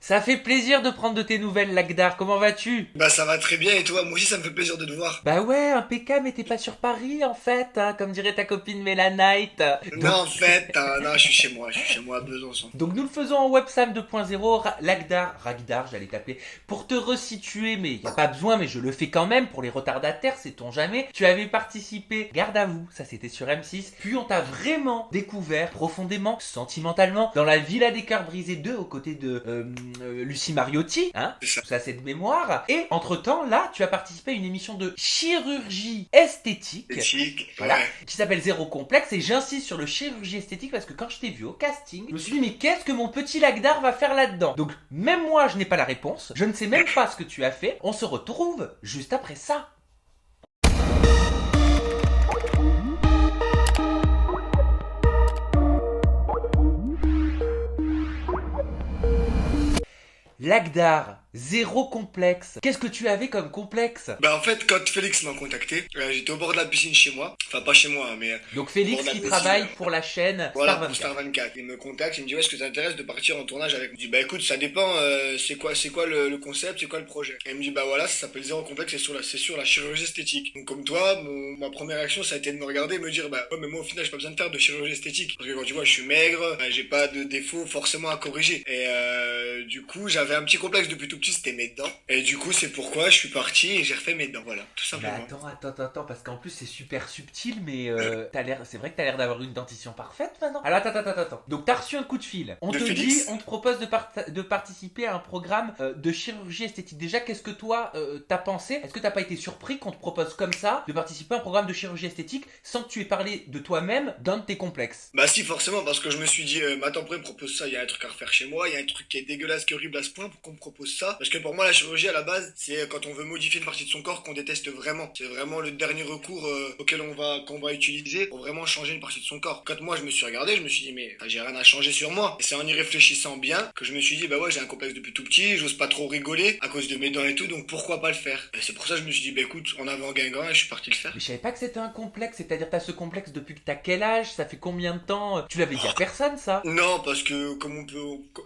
Ça fait plaisir de prendre de tes nouvelles, Lagdar. Comment vas-tu? Bah ça va très bien et toi? Moi aussi ça me fait plaisir de te voir. Bah ouais, impeccable, mais t'es pas sur Paris en fait, hein, comme dirait ta copine Mélanite. Non Donc, en fait, non je suis chez moi à Besançon. donc nous le faisons en WebSam 2.0, Ragdar, j'allais t'appeler, pour te resituer, mais y a pas besoin, mais je le fais quand même pour les retardataires, sait-on jamais. Tu avais participé, garde à vous, ça c'était sur M6, puis on t'a vraiment découvert profondément, sentimentalement, dans la Villa des Cœurs Brisés 2 aux côtés de Lucie Mariotti, hein, C'est ça. ça c'est de mémoire. Et entre-temps, là, tu as participé à une émission de chirurgie esthétique, C'est chic, voilà, ouais. qui s'appelle Zéro Complexe, et j'insiste sur le chirurgie esthétique parce que quand je t'ai vu au casting, je me suis dit mais qu'est-ce que mon petit Lagdar va faire là-dedans? Donc même moi je n'ai pas la réponse, je ne sais même pas ce que tu as fait, on se retrouve juste après ça. Lagdar, zéro complexe. Qu'est-ce que tu avais comme complexe? Bah en fait quand Félix m'a contacté, j'étais au bord de la piscine chez moi. Enfin pas chez moi hein, mais Donc au bord Félix de la qui piscine. travaille pour la chaîne Voilà Star pour Star 24. 24. Il me contacte, il me dit ouais est-ce que ça t'intéresse de partir en tournage avec moi? Je dis bah écoute ça dépend, c'est quoi le concept, c'est quoi le projet? Et il me dit bah voilà ça s'appelle Zéro Complexe, c'est sur la chirurgie esthétique. Donc comme toi, ma première réaction ça a été de me regarder et me dire bah ouais mais moi au final j'ai pas besoin de faire de chirurgie esthétique. Parce que quand tu vois je suis maigre, j'ai pas de défauts forcément à corriger. Et du coup j'avais un petit complexe depuis tout petit, c'était mes dents. Et du coup c'est pourquoi je suis parti et j'ai refait mes dents, voilà, tout Mais simplement. attends, parce qu'en plus c'est super subtil, mais c'est vrai que t'as l'air d'avoir une dentition parfaite maintenant. Alors attends. Donc t'as reçu un coup de fil. On De te dit, Félix. on te propose de participer à un programme de chirurgie esthétique. Déjà, qu'est-ce que toi t'as pensé? Est-ce que t'as pas été surpris qu'on te propose comme ça de participer à un programme de chirurgie esthétique sans que tu aies parlé de toi-même d'un de tes complexes? Bah si forcément parce que je me suis dit mais attends pourquoi il me propose ça, il y a un truc à refaire chez moi, il y a un truc qui est dégueulasse, qui est horrible à ce point pour qu'on me propose ça. Parce que pour moi la chirurgie à la base c'est quand on veut modifier une partie de son corps qu'on déteste vraiment. C'est vraiment le dernier recours auquel qu'on va utiliser pour vraiment changer une partie de son corps. Quand moi je me suis regardé, je me suis dit mais j'ai rien à changer sur moi. Et c'est en y réfléchissant bien que je me suis dit bah ouais j'ai un complexe depuis tout petit, j'ose pas trop rigoler à cause de mes dents et tout donc pourquoi pas le faire. Et c'est pour ça que je me suis dit bah écoute en avant Guingamp et je suis parti le faire. Mais je savais pas que c'était un complexe, c'est-à-dire t'as ce complexe depuis que t'as quel âge? Ça fait combien de temps? Tu l'avais dit à personne ça? Non, parce que comme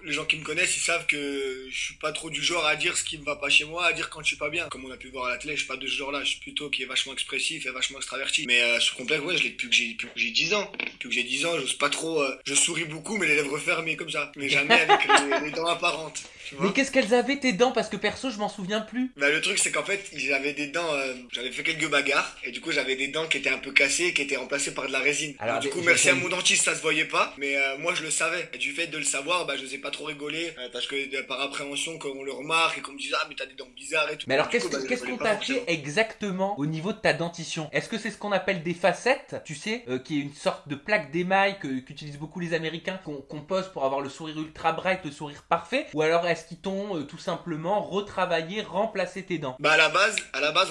les gens qui me connaissent, ils savent que je suis pas trop du genre à dire ce qui me va pas chez moi, à dire quand je suis pas bien. Comme on a pu voir à la télé, je suis pas de ce genre-là. Je suis plutôt qui est vachement expressif et vachement extraverti. Mais ce complexe, ouais, je l'ai depuis que j'ai 10 ans. Depuis que j'ai 10 ans, j'ose pas trop. Je souris beaucoup, mais les lèvres fermées comme ça. Mais jamais avec les dents apparentes. Tu Mais vois. qu'est-ce qu'elles avaient tes dents? Parce que perso, je m'en souviens plus. Bah, le truc, c'est qu'en fait, j'avais des dents. J'avais fait quelques bagarres et du coup, j'avais des dents qui étaient un peu cassées, et qui étaient remplacées par de la résine. Alors, Donc, du coup, j'ai merci à failli. mon dentiste, ça se voyait pas, mais moi, je le savais. Et du fait de le savoir, bah, je n'osais pas trop rigoler parce que par appréhension, qu'on le remarque et qu'on me dise ah mais t'as des dents bizarres et tout. Mais alors, Du coup, bah, je qu'est-ce rigolais qu'on pas t'a fait forcément. exactement au niveau de ta dentition? Est-ce que c'est ce qu'on appelle des facettes, tu sais, qui est une sorte de plaque d'émail qu'utilisent beaucoup les Américains, qu'on pose pour avoir le sourire ultra bright, le sourire parfait? Ou alors est-ce qu'ils t'ont tout simplement retravaillé, remplacé tes dents? Bah à la base,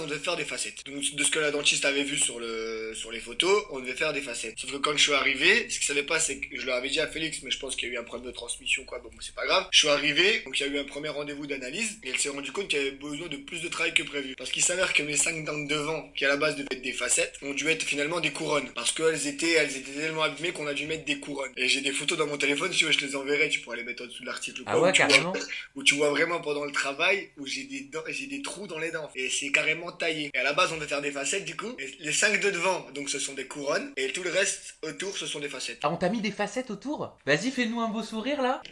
on devait faire des facettes. Donc, de ce que la dentiste avait vu sur les photos, on devait faire des facettes. Sauf que quand je suis arrivé, ce qu'il savait pas, c'est que je leur avais dit à Félix, mais je pense qu'il y a eu un problème de transmission, quoi. Bon, c'est pas grave. Je suis arrivé, donc il y a eu un premier rendez-vous d'analyse, et elle s'est rendu compte qu'il y avait besoin de plus de travail que prévu. Parce qu'il s'avère que mes 5 dents de devant, qui à la base devaient être des facettes, ont dû être finalement des couronnes. Parce elles étaient tellement abîmées qu'on a dû mettre des couronnes. Et j'ai des photos dans mon téléphone, si tu veux, je te les enverrai, tu pourras les mettre en dessous de l'article ou Ah quoi, ouais, carrément. où tu vois vraiment pendant le travail où j'ai des trous dans les dents et c'est carrément taillé. Et à la base on devait faire des facettes du coup. Et les 5 de devant donc ce sont des couronnes et tout le reste autour ce sont des facettes. Ah, on t'a mis des facettes autour? Vas-y, fais-nous un beau sourire là.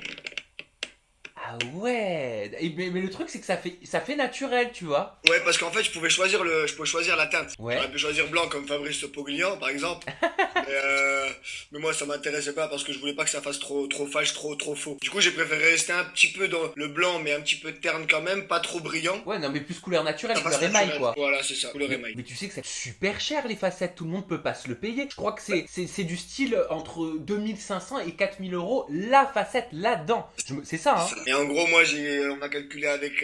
Ah ouais. Mais le truc, c'est que ça fait naturel, tu vois. Ouais parce qu'en fait je pouvais choisir la teinte. Ouais. J'aurais pu choisir blanc comme Fabrice Poglian par exemple. Mais moi ça m'intéressait pas parce que je voulais pas que ça fasse trop fâche, trop faux. Du coup j'ai préféré rester un petit peu dans le blanc mais un petit peu terne quand même, pas trop brillant. Ouais, non, mais plus couleur naturelle, Ça fasse couleur émail, naturel. quoi. Voilà c'est ça, couleur émail. Mais tu sais que c'est super cher les facettes, tout le monde peut pas se le payer. Je crois que c'est du style entre 2500 et 4000 euros la facette là-dedans. C'est ça, hein. Et en gros, on a calculé avec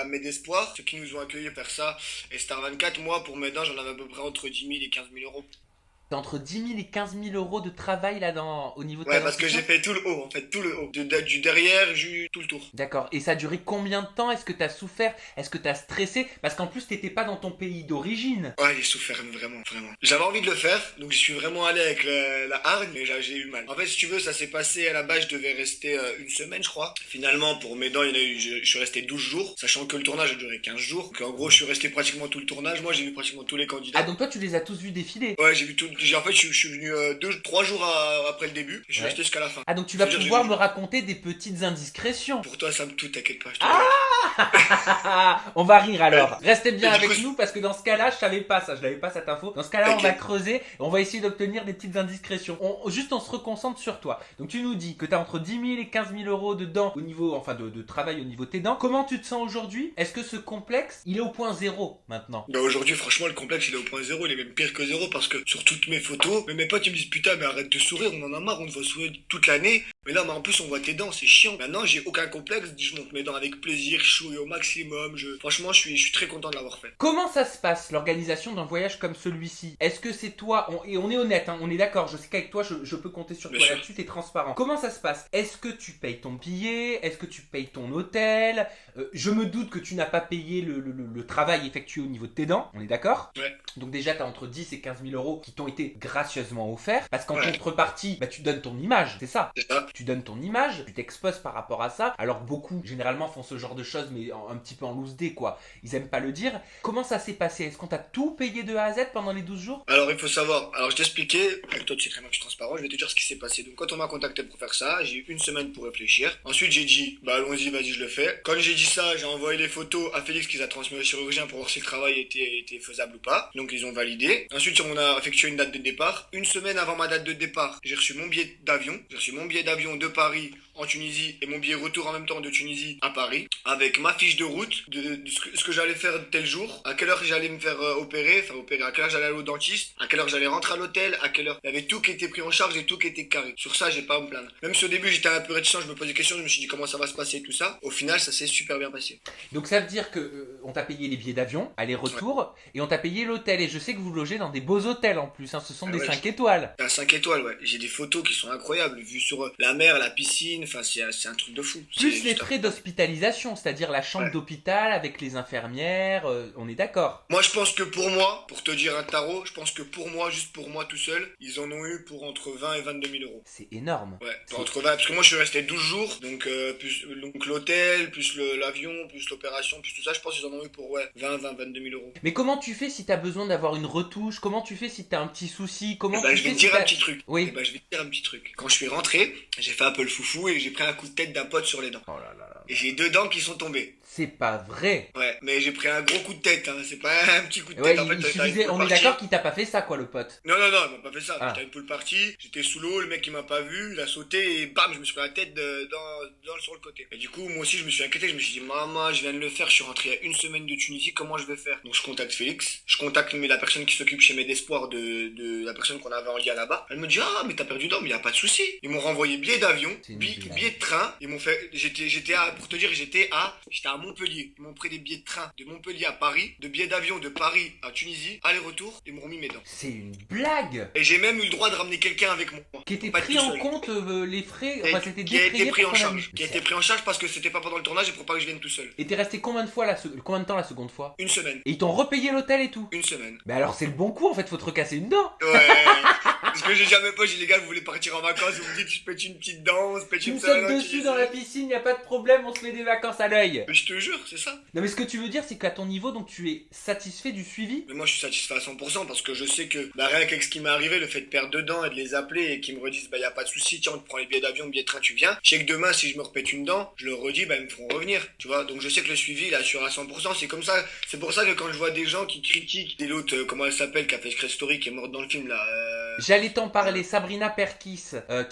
Medespoir, ceux qui nous ont accueillis faire ça, et Star 24, moi, pour mes dents, j'en avais à peu près entre 10 000 et 15 000 euros. T'as entre 10 000 et 15 000 euros de travail là au niveau de ta Ouais, parce que dentition? j'ai fait tout le haut, en fait, tout le haut. Du derrière, j'ai eu tout le tour. D'accord. Et ça a duré combien de temps? Est-ce que t'as souffert? Est-ce que t'as stressé? Parce qu'en plus, t'étais pas dans ton pays d'origine. Ouais, j'ai souffert vraiment, vraiment. J'avais envie de le faire, donc je suis vraiment allé avec la hargne, mais j'ai eu mal. En fait, si tu veux, ça s'est passé à la base, je devais rester une semaine, je crois. Finalement, pour mes dents, je suis resté 12 jours, sachant que le tournage a duré 15 jours. Donc en gros, je suis resté pratiquement tout le tournage. Moi, j'ai vu pratiquement tous les Ah, candidats. donc toi, tu les as tous vus défiler. Ouais, j'ai vu tout. En fait, je suis venu 3 jours après le début, et je suis Ouais. resté jusqu'à la fin. Ah, donc tu vas C'est-à-dire, pouvoir j'ai me vu- raconter des petites indiscrétions. Pour toi, ça me tout, t'inquiète pas, je te On va rire alors. Restez bien Et du avec coup, nous parce que dans ce cas-là, je savais pas ça, je n'avais pas cette info. Dans ce cas-là, on va T'inquiète. creuser et on va essayer d'obtenir des petites indiscrétions. Juste on se reconcentre sur toi. Donc tu nous dis que tu as entre 10 000 et 15 000 euros de dents au niveau, enfin de travail au niveau de tes dents. Comment tu te sens aujourd'hui? Est-ce que ce complexe, il est au point zéro maintenant? Bah aujourd'hui, franchement, le complexe il est au point zéro, il est même pire que zéro parce que sur toutes mes photos, mais mes potes ils me disent putain, mais arrête de sourire, on en a marre, on te voit sourire toute l'année. Mais là, en plus, on voit tes dents, c'est chiant. Maintenant, j'ai aucun complexe, je monte mes dents avec plaisir, je souris au maximum. Franchement, je suis très content de l'avoir fait. Comment ça se passe l'organisation d'un voyage comme celui-ci? Est-ce que c'est toi, et on est honnête, hein, on est d'accord, je sais qu'avec toi je peux compter sur Bien toi sûr. là-dessus, t'es transparent. Comment ça se passe? Est-ce que tu payes ton billet? Est-ce que tu payes ton hôtel? Je me doute que tu n'as pas payé le travail effectué au niveau de tes dents, on est d'accord? Ouais. Donc déjà t'as entre 10 et 15 000 euros qui t'ont été gracieusement offerts, parce qu'en Ouais. contrepartie, bah, tu donnes ton image, c'est ça? C'est ça. Tu donnes ton image, tu t'exposes par rapport à ça, alors que beaucoup généralement font ce genre de choses mais un petit peu en loose day quoi, ils aiment pas le dire. Comment ça s'est passé? Est-ce qu'on t'a tout payé de A à Z pendant les 12 jours? Alors, il faut savoir, alors je t'expliquais, avec toi tu sais très bien que je suis transparent, je vais te dire ce qui s'est passé. Donc, quand on m'a contacté pour faire ça, j'ai eu une semaine pour réfléchir. Ensuite, j'ai dit, bah allons-y, vas-y, je le fais. Quand j'ai dit ça, j'ai envoyé les photos à Félix qui les a transmis au chirurgien pour voir si le travail était faisable ou pas. Donc, ils ont validé. Ensuite, on a effectué une date de départ. Une semaine avant ma date de départ, j'ai reçu mon billet d'avion. J'ai reçu mon billet d'avion de Paris en Tunisie et mon billet retour en même temps de Tunisie à Paris, avec ma fiche de route de ce que j'allais faire tel jour, à quelle heure j'allais me faire opérer, à quelle heure j'allais aller au dentiste, à quelle heure j'allais rentrer à l'hôtel, à quelle heure. Il y avait tout qui était pris en charge et tout qui était carré. Sur ça, j'ai pas à me plaindre. Même si au début j'étais un peu réticent, je me posais des questions, je me suis dit comment ça va se passer et tout ça. Au final, ça s'est super bien passé. Donc ça veut dire que on t'a payé les billets d'avion, aller-retour, et on t'a payé l'hôtel. Et je sais que vous logez dans des beaux hôtels en plus, hein, ce sont Ah des ouais, 5 étoiles. Un 5 étoiles, ouais. J'ai des photos qui sont incroyables, vues sur la mer, la piscine, enfin c'est un truc de fou. Plus C'est les juste frais d'hospitalisation, c'est-à-dire la chambre Ouais. d'hôpital avec les infirmières, on est d'accord. Moi, je pense que pour moi, pour te dire un tarot, je pense que pour moi, juste pour moi tout seul, ils en ont eu pour entre 20 et 22 000 euros. C'est énorme. Ouais, C'est- entre 20, parce que moi je suis resté 12 jours, donc l'hôtel, plus l'avion, plus l'opération, plus tout ça, je pense qu'ils en ont eu pour 22 000 euros. Mais comment tu fais si t'as besoin d'avoir une retouche? Comment tu fais si t'as un petit souci? Comment Eh ben, tu je vais fais te si dire un t'as... petit truc. Oui. Eh ben, je vais te dire un petit truc. Quand je suis rentré, j'ai fait un peu le foufou et j'ai pris un coup de tête d'un pote sur les dents. Oh là là là. Et j'ai 2 dents qui sont tombées. C'est pas vrai. Ouais, mais j'ai pris un gros coup de tête, hein. C'est pas un petit coup de Ouais, tête. En fait, il t'as une suffisait... poule On est partie. d'accord qu'il t'a pas fait ça quoi le pote. Non, il m'a pas fait ça. Ah. J'étais une poule partie, j'étais sous l'eau, le mec il m'a pas vu, il a sauté et bam, je me suis pris la tête sur le côté. Et du coup, moi aussi je me suis inquiété, je me suis dit, maman, je viens de le faire, je suis rentré il y a une semaine de Tunisie, comment je vais faire? Donc je contacte Félix, je contacte la personne qui s'occupe chez Mes d'Espoir de la personne qu'on avait en lien là-bas. Elle me dit, ah, mais t'as perdu dents, mais y a pas de souci. Ils m'ont renvoyé billet d'avion, C'est une blague. billet de train, ils m'ont fait, pour te dire, j'étais à Montpellier. Ils m'ont pris des billets de train de Montpellier à Paris, de billets d'avion de Paris à Tunisie, aller-retour, ils m'ont remis mes dents. C'est une blague. Et j'ai même eu le droit de ramener quelqu'un avec moi. Qui était Pas être pris tout en seul. compte les frais, Et enfin c'était qui a été défrayé pris pour en ton charge. ami. Qui a été pris en charge parce que c'était pas pendant le tournage et pour pas que je vienne tout seul. Et t'es resté combien de temps la seconde fois? Une semaine. Et ils t'ont repayé l'hôtel et tout? Une semaine. Mais alors c'est le bon coup en fait, faut te recasser une dent. Ouais. Parce que j'ai jamais pas, j'ai dit les gars, vous voulez partir en vacances, vous me dites je pète une petite danse, pète Tu une me sautes salade, dessus dans la piscine, y a pas de problème, on se fait des vacances à l'œil. Mais je te jure, c'est ça. Non mais ce que tu veux dire c'est qu'à ton niveau donc tu es satisfait du suivi? Mais moi je suis satisfait à 100% parce que je sais que bah, rien qu'avec ce qui m'est arrivé, le fait de perdre deux dents et de les appeler et qu'ils me redisent bah y a pas de souci, tiens on te prend les billets d'avion, billets de train, tu viens. Je sais que demain si je me repète une dent, je leur redis bah ils me feront revenir, tu vois. Donc je sais que le suivi il est assuré à 100%, c'est comme ça, c'est pour ça que quand je vois des gens qui critiquent des l'autre, comment elle s'appelle, qui a fait Secret Story, qui est morte dans le film là. J'allais t'en parler, Sabrina Perkis,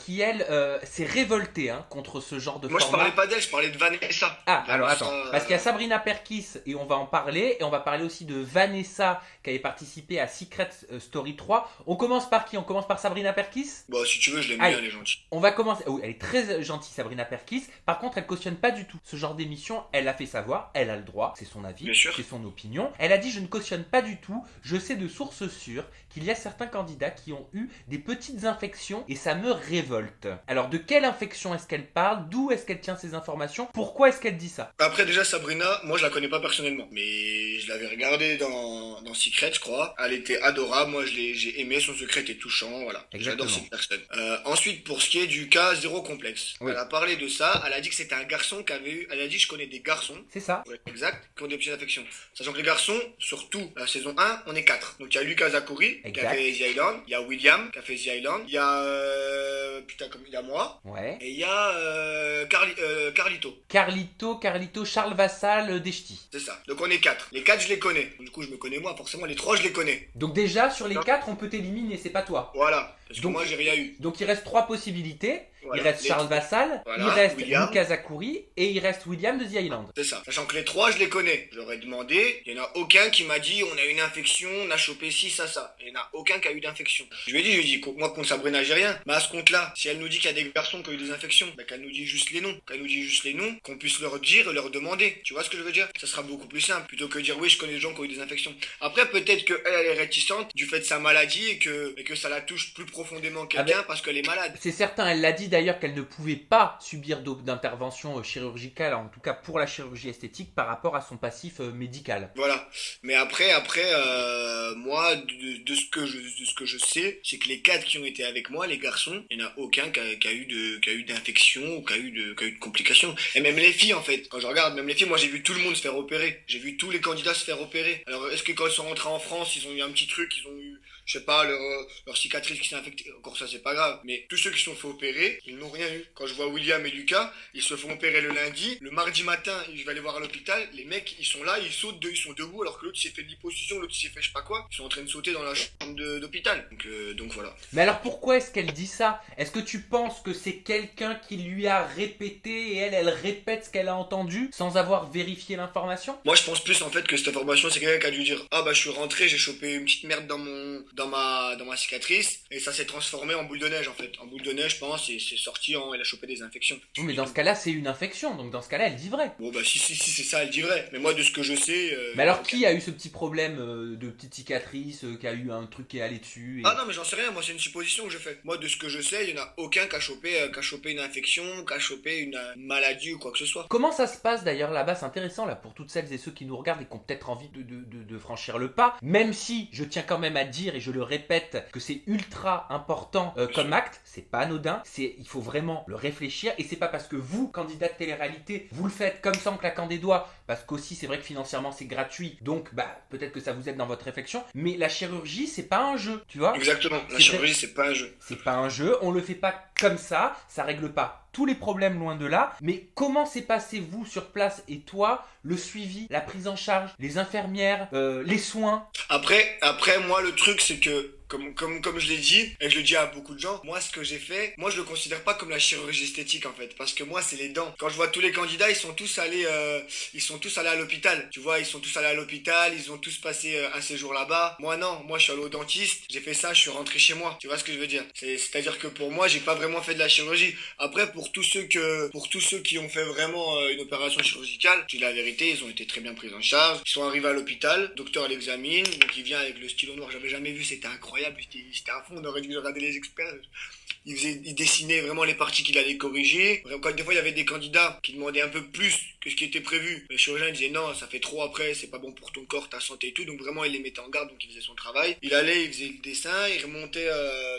qui elle s'est révoltée hein, contre ce genre de Moi je format. parlais pas d'elle, je parlais de Vanessa. Ah, alors Vanessa, attends, parce qu'il y a Sabrina Perkis et on va en parler, et on va parler aussi de Vanessa qui avait participé à Secret Story 3. On commence par qui? On commence par Sabrina Perkis? Bon, si tu veux, je l'aime Allez. bien, elle est gentille. On va commencer. Oh, elle est très gentille, Sabrina Perkis. Par contre, elle cautionne pas du tout ce genre d'émission. Elle l'a fait savoir, elle a le droit, c'est son avis, Bien sûr. c'est son opinion. Elle a dit je ne cautionne pas du tout. Je sais de sources sûres qu'il y a certains candidats qui ont eu des petites infections et ça me révolte. Alors de quelle infection est-ce qu'elle parle? D'où est-ce qu'elle tient ces informations? Pourquoi est-ce qu'elle dit ça? Après, déjà, Sabrina, moi, je la connais pas personnellement. Mais je l'avais regardée dans Secret, je crois. Elle était adorable. Moi, j'ai aimé. Son secret était touchant. Voilà. Exactement. J'adore cette personne. Ensuite, pour ce qui est du cas zéro complexe. Oui. Elle a parlé de ça. Elle a dit que c'était un garçon qui avait eu. Elle a dit, je connais des garçons. C'est ça. Ouais, exact. Qui ont des petites infections. Sachant que les garçons, surtout la saison 1, on est 4. Donc, il y a Lucas Zakuri, qui a Exact. fait The Island. Il y a William, qui a fait The Island. Il y a. Il y a moi. Ouais. Et il y a. Carlito. Carlito, Charles Vassal, Dechty. C'est ça. Donc on est 4. Les 4 je les connais. Du coup je me connais moi, forcément les 3 je les connais. Donc déjà sur les 4 on peut t'éliminer, c'est pas toi. Voilà. Parce que Donc- moi j'ai rien eu. Donc il reste 3 possibilités. Voilà. Il reste Les- Charles Vassal, Voilà, il reste William. Lucas Zakuri et il reste William de The Island. C'est ça. Sachant que les 3 je les connais. J'aurais demandé, il y en a aucun qui m'a dit on a une infection, on a chopé ci, ça. Il y en a aucun qui a eu d'infection. Je lui ai dit, moi contre Sabrina j'ai rien. Mais à ce compte-là, si elle nous dit qu'il y a des garçons qui ont eu des infections, bah, qu'elle nous dit juste les noms. Qu'elle nous dit juste les noms, qu'on puisse leur dire et leur demander. Tu vois ce que je veux dire? Ça sera beaucoup plus simple. Plutôt que dire oui je connais des gens qui ont eu des infections. Après peut-être qu'elle elle est réticente du fait de sa maladie et que ça la touche plus profondément que quelqu'un parce qu'elle est malade. C'est certain, elle l'a dit d'ailleurs qu'elle ne pouvait pas subir d'intervention chirurgicale, en tout cas pour la chirurgie esthétique, par rapport à son passif médical. Voilà. Mais après, moi, de ce que je sais, c'est que les 4 qui ont été avec moi, les garçons, il n'y en a aucun qui a eu d'infection ou qui a eu de complications. Et même les filles, en fait. Quand je regarde, même les filles, moi, j'ai vu tout le monde se faire opérer. J'ai vu tous les candidats se faire opérer. Alors, est-ce que quand ils sont rentrés en France, ils ont eu un petit truc, ils ont eu, je sais pas, leur cicatrice qui s'est infectée. Encore ça, c'est pas grave. Mais tous ceux qui se sont fait opérer, ils n'ont rien eu. Quand je vois William et Lucas, ils se font opérer le lundi. Le mardi matin, je vais aller voir à l'hôpital. Les mecs, ils sont là, ils sautent, ils sont debout, alors que l'autre s'est fait de l'hyposition, l'autre s'est fait je sais pas quoi. Ils sont en train de sauter dans la chambre d'hôpital. Donc voilà. Mais alors pourquoi est-ce qu'elle dit ça? Est-ce que tu penses que c'est quelqu'un qui lui a répété et elle répète ce qu'elle a entendu sans avoir vérifié l'information? Moi, je pense plus en fait que cette information, c'est quelqu'un qui a dû dire ah bah je suis rentré, j'ai chopé une petite merde dans ma cicatrice et ça s'est transformé en boule de neige en fait. En boule de neige, je pense, et c'est sorti elle a chopé des infections. Oui, mais dans ce cas-là, c'est une infection, donc dans ce cas-là, elle dit vrai. Bon bah si c'est ça, elle dit vrai. Mais moi de ce que je sais. Mais alors, qui a eu ce petit problème de petite cicatrice, qui a eu un truc qui est allé dessus Ah non mais j'en sais rien, moi c'est une supposition que je fais. Moi de ce que je sais, il y en a aucun qui a chopé une infection, qui a chopé une maladie ou quoi que ce soit. Comment ça se passe d'ailleurs là-bas? C'est intéressant là pour toutes celles et ceux qui nous regardent et qui ont peut-être envie de franchir le pas. Même si je tiens quand même à dire et je le répète que c'est ultra important comme acte, c'est pas anodin, il faut vraiment le réfléchir et c'est pas parce que vous, candidat de télé-réalité, vous le faites comme ça en claquant des doigts, parce qu'aussi c'est vrai que financièrement c'est gratuit, donc peut-être que ça vous aide dans votre réflexion, mais la chirurgie c'est pas un jeu, tu vois? Exactement, la chirurgie c'est pas un jeu. C'est pas un jeu, on le fait pas comme ça règle pas tous les problèmes loin de là, mais comment s'est passé vous sur place et toi, le suivi, la prise en charge, les infirmières, les soins? Après moi le truc c'est que comme je l'ai dit, et je le dis à beaucoup de gens, moi ce que j'ai fait, moi je le considère pas comme la chirurgie esthétique en fait, parce que moi c'est les dents. Quand je vois tous les candidats, ils sont tous allés à l'hôpital. Tu vois, ils sont tous allés à l'hôpital, ils ont tous passé un séjour là-bas. Moi non, moi je suis allé au dentiste, j'ai fait ça, je suis rentré chez moi. Tu vois ce que je veux dire? C'est-à-dire que pour moi, j'ai pas vraiment fait de la chirurgie. Après pour tous ceux qui ont fait vraiment une opération chirurgicale, je dis la vérité, ils ont été très bien pris en charge. Ils sont arrivés à l'hôpital, docteur l'examine, donc il vient avec le stylo noir, j'avais jamais vu, c'était incroyable. J'étais à fond, on aurait dû regarder les experts. Il dessinait vraiment les parties qu'il allait corriger. Quand des fois il y avait des candidats qui demandaient un peu plus que ce qui était prévu, le chirurgien disait non, ça fait trop après, c'est pas bon pour ton corps, ta santé et tout. Donc vraiment il les mettait en garde, donc il faisait son travail. Il allait, il faisait le dessin, il remontait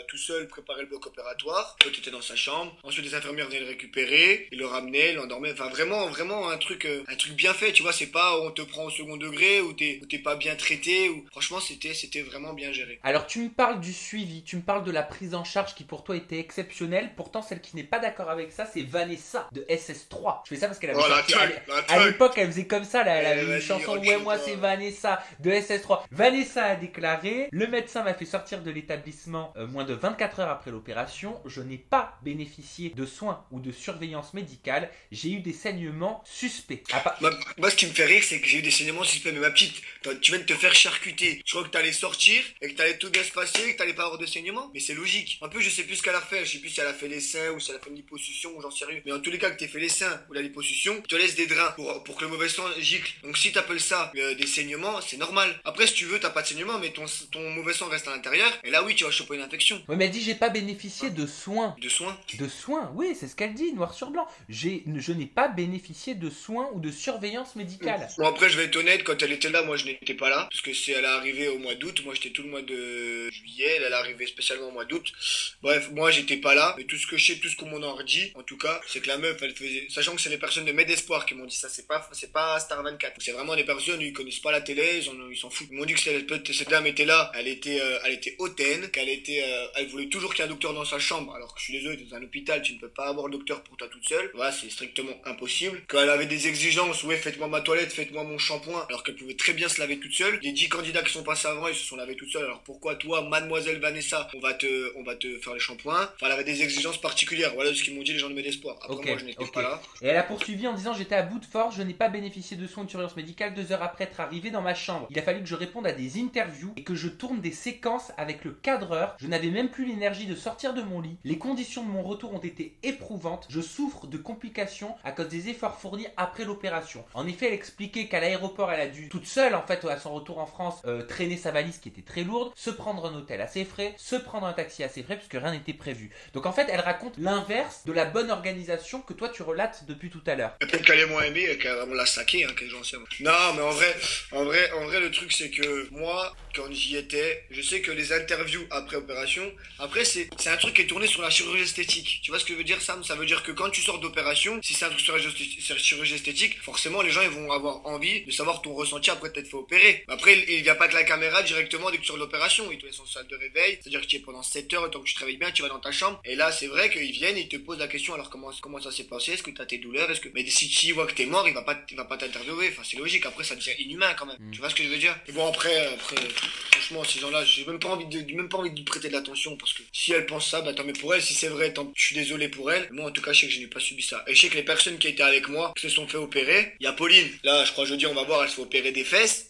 tout seul, préparait le bloc opératoire. L'autre était dans sa chambre. Ensuite les infirmières venaient le récupérer, il le ramenait, il l'endormait. Enfin vraiment un truc bien fait. Tu vois, c'est pas on te prend au second degré ou t'es pas bien traité. Ou franchement c'était vraiment bien géré. Alors tu me parles du suivi, tu me parles de la prise en charge qui pour toi était exceptionnelle. Pourtant celle qui n'est pas d'accord avec ça, c'est Vanessa de SS3. Je fais ça parce qu'elle avait sorti, à l'époque elle faisait comme ça, elle avait une chanson ouais moi c'est Vanessa de SS3. Vanessa a déclaré: le médecin m'a fait sortir de l'établissement moins de 24 heures après l'opération. Je n'ai pas bénéficié de soins ou de surveillance médicale. J'ai eu des saignements suspects. Moi ce qui me fait rire c'est que j'ai eu des saignements suspects. Mais ma petite, tu viens de te faire charcuter. Je crois que t'allais sortir et que t'allais tout bien se passer. faciès, que t'allais pas avoir de saignement. Mais c'est logique. En plus, je sais plus ce qu'elle a fait. Je sais plus si elle a fait les seins ou si elle a fait une liposuction ou j'en sais rien. Mais en tous les cas, que t'aies fait les seins ou la liposuction, tu te laisses des drains pour que le mauvais sang gicle. Donc si t'appelles ça des saignements, c'est normal. Après, si tu veux, t'as pas de saignement, mais ton mauvais sang reste à l'intérieur. Et là, oui, tu vas choper une infection. Ouais, mais elle dit j'ai pas bénéficié de soins. De soins. De soins, oui, c'est ce qu'elle dit, noir sur blanc. Je n'ai pas bénéficié de soins ou de surveillance médicale. Bon, après, je vais être honnête, quand elle était là, moi je n'étais pas là. Parce que elle est arrivée au mois d'août. Moi j'étais tout le mois de juillet. Elle est arrivée spécialement au mois d'août. Bref, moi j'étais pas là. Mais tout ce que je sais, tout ce qu'on m'en a redit, en tout cas, c'est que la meuf, elle faisait. Sachant que c'est les personnes de Medespoir qui m'ont dit ça, c'est pas Star 24. C'est vraiment des personnes, ils connaissent pas la télé, ils s'en foutent. Ils m'ont dit que cette dame était là, elle était hautaine, elle voulait toujours qu'il y ait un docteur dans sa chambre. Alors que je suis désolé, dans un hôpital, tu ne peux pas avoir le docteur pour toi toute seule. Voilà, c'est strictement impossible. Quand elle avait des exigences, ouais, faites-moi ma toilette, faites-moi mon shampoing, alors qu'elle pouvait très bien se laver toute seule. Les 10 candidats qui sont passés avant, ils se sont lavés toute seule. Alors pourquoi toi, mademoiselle Vanessa, on va te faire les shampoings? Enfin, elle avait des exigences particulières. Voilà ce qu'ils m'ont dit les gens de Medespoir. Après, moi, je n'étais pas là. Et elle a poursuivi en disant j'étais à bout de force, je n'ai pas bénéficié de soins de surveillance médicale 2 heures après être arrivé dans ma chambre. Il a fallu que je réponde à des interviews et que je tourne des séquences avec le cadreur. Je n'avais même plus l'énergie de sortir de mon lit. Les conditions de mon retour ont été éprouvantes. Je souffre de complications à cause des efforts fournis après l'opération. En effet, elle expliquait qu'à l'aéroport, elle a dû toute seule en fait à son retour en France traîner sa valise qui était très lourde, se prendre un hôtel à ses frais, se prendre un taxi à ses frais puisque rien n'était prévu. Donc en fait, elle raconte l'inverse de la bonne organisation que toi tu relates depuis tout à l'heure. Peut-être qu'elle est moins aimée et qu'elle vraiment l'a saqué, hein, que j'en sais. Non, mais en vrai, le truc c'est que moi, quand j'y étais, je sais que les interviews après opération, après c'est un truc qui est tourné sur la chirurgie esthétique. Tu vois ce que veut dire Sam? Ça veut dire que quand tu sors d'opération, si c'est un truc sur la chirurgie esthétique, forcément les gens ils vont avoir envie de savoir ton ressenti après t'être fait opérer. Après, il vient pas avec la caméra directement dès que tu sors de l'opération, il te laisse en salle de réveil, c'est-à-dire que tu es pendant 7 heures, le temps que tu te réveilles bien, tu vas dans ta chambre, et là c'est vrai qu'ils viennent et ils te posent la question, alors comment ça s'est passé, est-ce que t'as tes douleurs, mais si il voit que t'es mort, il va pas t'interviewer, enfin c'est logique, après ça devient inhumain quand même, tu vois ce que je veux dire? Et bon après, franchement ces gens-là, j'ai même pas envie de lui prêter de l'attention, parce que si elle pense ça, bah tant mieux pour elle, si c'est vrai, je suis désolé pour elle, moi en tout cas je sais que je n'ai pas subi ça, et je sais que les personnes qui étaient avec moi, qui se sont fait opérer, il y a Pauline, là je crois jeudi on va voir, elle se fait opérer des fesses,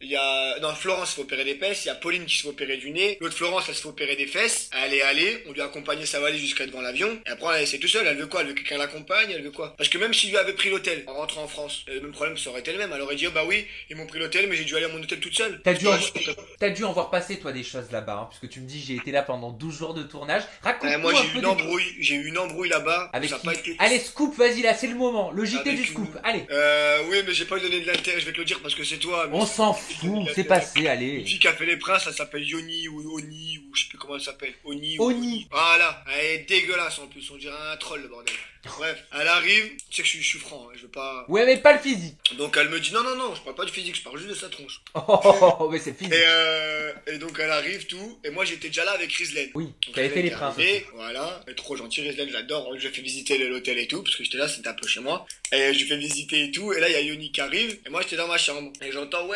Florence se fait opérer des fesses, il y a Pauline qui se fait opérer du nez, l'autre Florence elle se fait opérer des fesses, elle est allée, on lui a accompagné sa valise jusqu'à devant l'avion, et après elle est tout seule, elle veut quoi? Elle veut que quelqu'un l'accompagne, elle veut quoi? Parce que même s'il lui avait pris l'hôtel en rentrant en France, le même problème ça aurait été le même, elle aurait dit oh bah oui, ils m'ont pris l'hôtel mais j'ai dû aller à mon hôtel toute seule. T'as dû en voir passer toi des choses là-bas, hein, puisque tu me dis j'ai été là pendant 12 jours de tournage. Raconte-moi moi j'ai eu une embrouille là-bas. Avec ça qui? a pas été... Allez scoop, vas-y là c'est le moment, le JT du scoop, allez. Oui mais j'ai pas eu donné de l'intérêt, je vais te le dire parce que c'est toi. On s'en fout, c'est passé, allez. Une fille qui a fait les princes, elle s'appelle Yoni ou Oni ou je sais plus comment elle s'appelle. Oni. Voilà, elle est dégueulasse en plus, on dirait un troll le bordel. Bref, elle arrive, tu sais que je suis franc, hein, je veux pas... Ouais mais pas le physique. Donc elle me dit non, je parle pas du physique, je parle juste de sa tronche. Oh mais c'est physique. Et donc elle arrive tout, et moi j'étais déjà là avec Rizlen. Oui, qui avait fait les princes. Voilà, elle est trop gentille Rizlen, j'adore, je lui ai fait visiter l'hôtel et tout, parce que j'étais là, c'était un peu chez moi. Et je lui fais visiter et tout, et là il y a Yoni qui arrive, et moi j'étais dans ma chambre. Et j'entends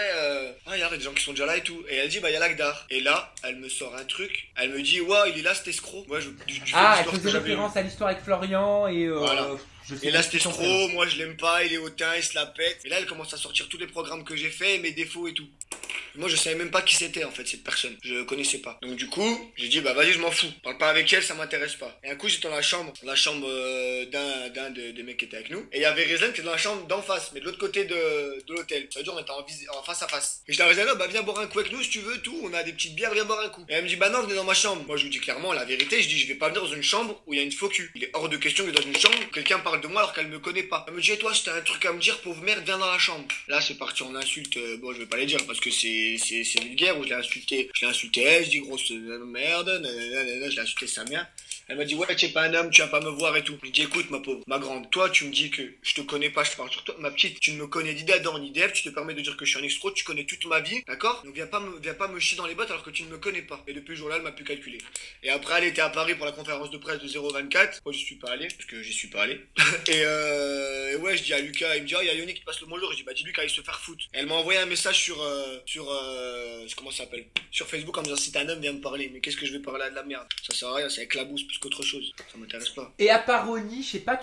il y a des gens qui sont déjà là et tout. Et elle dit il y a Lagdar. Et là, elle me sort un truc, elle me dit il est là cet escroc. Moi elle faisait référence à l'histoire avec Florian et voilà. Et là c'était escroc, moi je l'aime pas, il est hautain, il se la pète. Et là elle commence à sortir tous les programmes que j'ai fait, mes défauts et tout. Moi je savais même pas qui c'était en fait cette personne, je connaissais pas. Donc du coup, j'ai dit vas-y je m'en fous, parle pas avec elle, ça m'intéresse pas. Et un coup j'étais dans la chambre d'un des mecs qui était avec nous. Et il y avait Rizlen qui était dans la chambre d'en face, mais de l'autre côté de l'hôtel. Ça veut dire on était en face à face. Et je dis à Rizlen viens boire un coup avec nous si tu veux, tout, on a des petites bières, viens boire un coup. Et elle me dit non venez dans ma chambre. Moi je lui dis clairement la vérité, je dis je vais pas venir dans une chambre où il y a une faux cul. Il est hors de question que dans une chambre quelqu'un parle de moi alors qu'elle me connaît pas. Elle me dit toi si t'as un truc à me dire pauvre merde viens dans la chambre. Là c'est parti en insulte, bon je vais pas les dire parce que c'est vulgaire où je l'ai insulté, je dis grosse merde, je l'ai insulté sa mère. Elle m'a dit ouais tu es pas un homme, tu viens pas me voir et tout. Je lui dis écoute ma pauvre, ma grande, toi tu me dis que je te connais pas, je te parle sur toi, ma petite, tu ne me connais ni d'Adam ni d'Ève, tu te permets de dire que je suis un escroc, tu connais toute ma vie, d'accord? Donc viens pas me chier dans les bottes alors que tu ne me connais pas. Et depuis ce jour-là elle m'a pu calculer. Et après elle était à Paris pour la conférence de presse de 024, moi j'y suis pas allé, parce que j'y suis pas allé. et ouais je dis à Lucas, il me dit il y a Yoni qui passe le bonjour, je dis bah dis-lui qu'il aille se faire foutre. Et elle m'a envoyé un message sur comment ça s'appelle, sur Facebook en me disant si t'es un homme viens me parler, mais qu'est-ce que je vais parler à de la merde, ça sert à rien, c'est avec la bouse. plus qu'autre chose. Ça m'intéresse pas. Et à part Oni, je sais pas,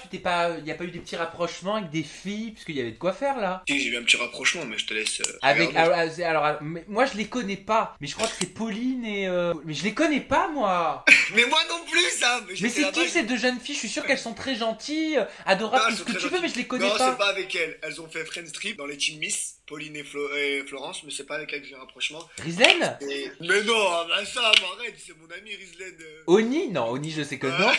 y a pas eu des petits rapprochements avec des filles, puisqu'il y avait de quoi faire là. Si, j'ai eu un petit rapprochement, mais je te laisse. Avec, regarder. mais moi je les connais pas, mais je crois que c'est Pauline et mais je les connais pas moi. Mais moi non plus, ça. Mais c'est qui ces deux jeunes filles? Je suis sûr qu'elles sont très gentilles, adorables, tout ce que tu veux, mais je les connais non, pas. c'est pas avec elles. Elles ont fait Friends Trip dans les Team Miss, Pauline et Florence, mais c'est pas avec elles que j'ai un rapprochement. Rizlen? Mais non, bah ça, arrête, c'est mon ami Rizlen. Oni? Non, Oni je sais que non.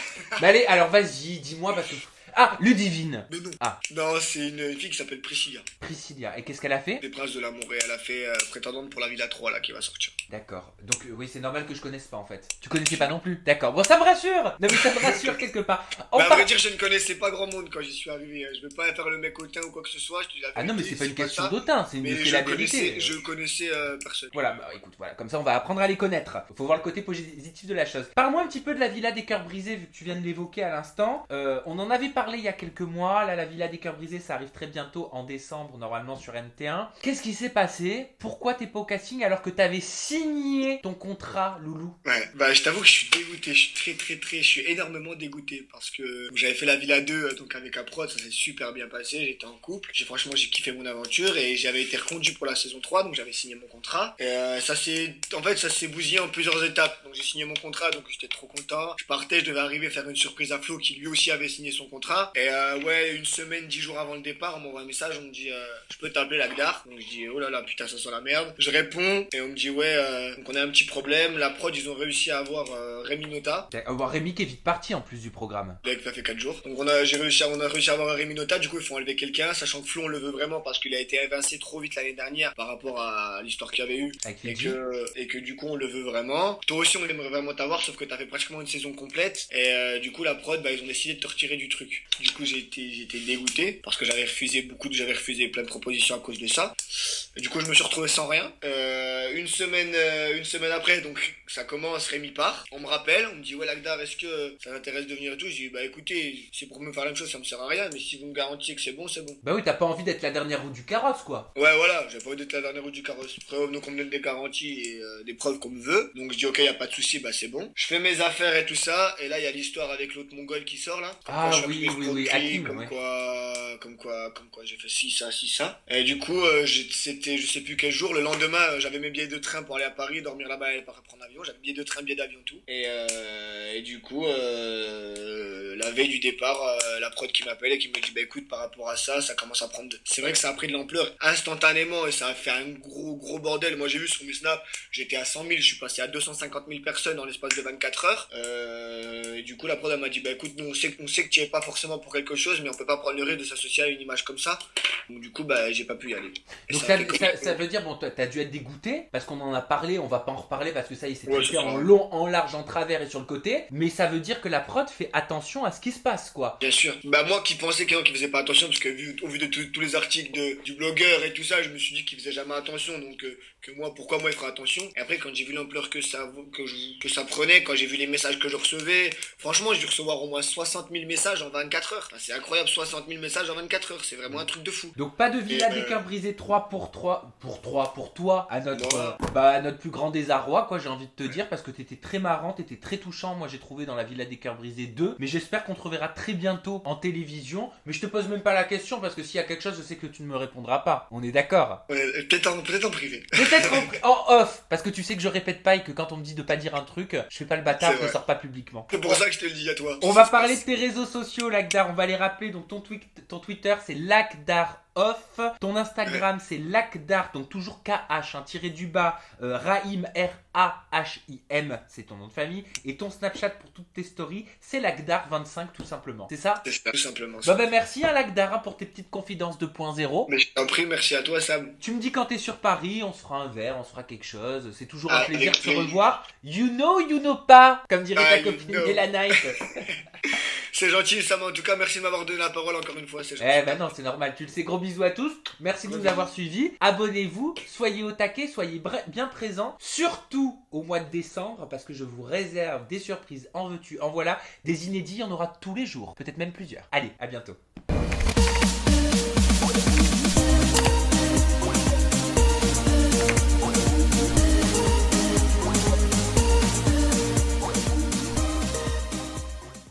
Bah allez, alors vas-y, dis-moi parce que... Ah, Ludivine. Mais non. Ah. Non, c'est une fille qui s'appelle Priscilla. Priscilla. Et qu'est-ce qu'elle a fait? Des Princes de l'amour et elle a fait prétendante pour la Villa 3 là qui va sortir. D'accord. Donc oui, c'est normal que je connaisse pas en fait. Tu connaissais pas non plus. D'accord. Bon, ça me rassure. Non mais ça me rassure quelque part. À vrai dire, je ne connaissais pas grand monde quand j'y suis arrivé. Je veux pas faire le mec hautain ou quoi que ce soit. Je te dis la vérité, Ah non mais c'est pas une question ça. d'autant, c'est la vérité. Je connaissais personne. Voilà, bah écoute, voilà, comme ça on va apprendre à les connaître. Faut voir le côté positif de la chose. Parle-moi un petit peu de la Villa des Cœurs Brisés, vu que tu viens de l'évoquer à l'instant. On en avait parlé il y a quelques mois. Là, la Villa des Cœurs Brisés, ça arrive très bientôt en décembre, normalement sur NT1. Qu'est-ce qui s'est passé? Pourquoi t'es pas au casting alors que t'avais signé ton contrat, Loulou? Ouais, bah je t'avoue que je suis dégoûté. Je suis je suis énormément dégoûté parce que j'avais fait la Villa 2 donc avec un prod, ça s'est super bien passé. J'étais en couple. Franchement, j'ai kiffé mon aventure et j'avais été reconduit pour la saison 3, donc j'avais signé mon contrat. Et ça s'est bousillé en plusieurs étapes. Donc j'ai signé mon contrat, donc j'étais trop content. Je partais, je devais arriver faire une surprise à Flo qui lui aussi avait signé son contrat. Et ouais, une semaine, 10 jours avant le départ, on m'envoie un message, on me dit je peux t'appeler Lagdar. Donc je dis oh là là, putain, ça sent la merde. Je réponds et on me dit ouais, donc on a un petit problème. La prod, ils ont réussi à avoir Rémi Nota. Rémi qui est vite parti en plus du programme. Mec, ça fait 4 jours. Donc on a réussi à avoir un Rémi Nota. Du coup, il faut enlever quelqu'un, sachant que Flo, on le veut vraiment parce qu'il a été évincé trop vite l'année dernière par rapport à l'histoire qu'il y avait eu. Et que du coup, on le veut vraiment. Toi aussi, on aimerait vraiment t'avoir, sauf que t'as fait pratiquement une saison complète. Et du coup, la prod, bah, ils ont décidé de te retirer du truc. Du coup, j'étais dégoûté parce que j'avais refusé plein de propositions à cause de ça. Et du coup, je me suis retrouvé sans rien. Une semaine après, donc ça commence, Rémi part. On me rappelle, on me dit ouais Lagdar, est-ce que ça t'intéresse de venir et tout? Je dis bah écoutez, c'est pour me faire la même chose, ça me sert à rien, mais si vous me garantissez que c'est bon, c'est bon. Bah oui, t'as pas envie d'être la dernière roue du carrosse quoi. Ouais voilà, j'ai pas envie d'être la dernière roue du carrosse. Après, donc on me donne des garanties et des preuves qu'on me veut. Donc je dis ok, y a pas de souci, bah c'est bon. Je fais mes affaires et tout ça, et là il y a l'histoire avec l'autre mongol qui sort là. Ah oui, Hakim, comme quoi j'ai fait ci ça. Et du coup c'était je sais plus quel jour, le lendemain j'avais mes billets de train pour aller à Paris, dormir là-bas et prendre l'avion, j'avais billet de train, billet d'avion tout. Et du coup la veille du départ, la prod qui m'appelle et qui me dit bah écoute, par rapport à ça, ça commence à prendre c'est vrai que ça a pris de l'ampleur instantanément et ça a fait un gros bordel. Moi j'ai vu sur mes snaps, j'étais à 100 000, je suis passé à 250 000 personnes dans l'espace de 24 heures. Et du coup la prod elle m'a dit bah écoute, nous on sait que tu es pas forcément pour quelque chose, mais on peut pas prendre le risque de s'associer à une image comme ça. Donc du coup bah j'ai pas pu y aller. Et donc ça veut dire bon, t'as dû être dégoûté parce qu'on en a parlé, on va pas en reparler parce que ça il s'est fait en long, en large, en travers et sur le côté, mais ça veut dire que la prod fait attention à ce qui se passe quoi. Bien sûr. Bah moi qui pensais qu'il faisait pas attention, parce que au vu de tous les articles du blogueur et tout ça, je me suis dit qu'il faisait jamais attention, donc que moi, pourquoi moi il ferait attention. Et après quand j'ai vu l'ampleur que ça prenait, quand j'ai vu les messages que je recevais, franchement j'ai dû recevoir au moins 60 000 messages en 24 heures. Enfin, c'est incroyable, 60 000 messages en 24 heures, c'est vraiment un truc de fou. Donc pas de Villa des Cœurs Brisés 3 pour toi, à notre plus grand désarroi quoi, j'ai envie de te dire, parce que t'étais très marrant, t'étais très touchant, moi j'ai trouvé dans la Villa des Cœurs Brisés 2, mais j'espère qu'on te reverra très bientôt en télévision, mais je te pose même pas la question parce que s'il y a quelque chose, je sais que tu ne me répondras pas, on est d'accord? Peut-être en privé. Peut-être en off, parce que tu sais que je répète pas et que quand on me dit de pas dire un truc, je fais pas le bâtard, je le sors pas publiquement. C'est pour ça que je te le dis à toi. On va parler de tes réseaux sociaux, Lagdar, on va les rappeler, donc ton Twitter c'est Lagdar Off, ton Instagram c'est Lagdar, donc toujours KH, tiré du bas, Rahim, Rahim, c'est ton nom de famille, et ton Snapchat pour toutes tes stories, c'est Lagdar25 tout simplement, c'est ça? C'est ça, tout simplement. Bah merci Lagdar pour tes petites confidences 2.0. Mais je t'en prie, merci à toi Sam. Tu me dis quand t'es sur Paris, on se fera un verre, on se fera quelque chose, c'est toujours un plaisir de se revoir. You know pas, comme dirait ta copine Ella Knight. C'est gentil Sam, en tout cas merci de m'avoir donné la parole encore une fois, c'est gentil. Non, c'est normal, tu le sais, gros bisous à tous, merci de nous avoir suivis, abonnez-vous, soyez au taquet, soyez bien présents, surtout au mois de décembre, parce que je vous réserve des surprises, en veux-tu, en voilà, des inédits, il y en aura tous les jours, peut-être même plusieurs. Allez, à bientôt.